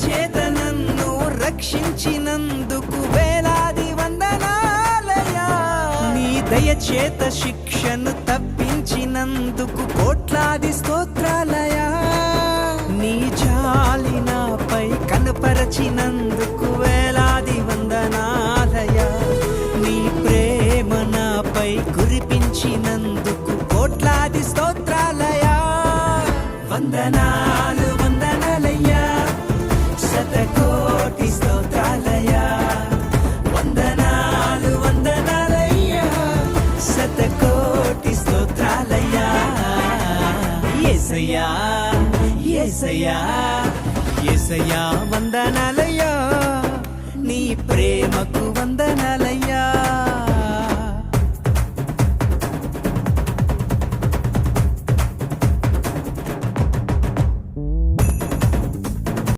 చేత నన్ను రక్షించినందుకు వేలాది వందనాలయ్యా. నీ దయ చేత శిక్షను తప్పించినందుకు కోట్లాది స్తోత్రాలయా. నీ జాలి నాపై కనపరచినందుకు వేలాది వందనాలయా. నీ ప్రేమ నాపై కురిపించినందుకు కోట్లాది స్తోత్రాలయా. వందనాలు వందనాలయ్యా, శతకోటి స్తోత్రాలయ్యా. వందనాలు వందనాలయ్యా, శతకోటి స్తోత్రాలయ్యా. యేసయ్యా యేసయ్యా యేసయ్యా వందనాలయ్యా, నీ ప్రేమకు వందనాలయ్యా.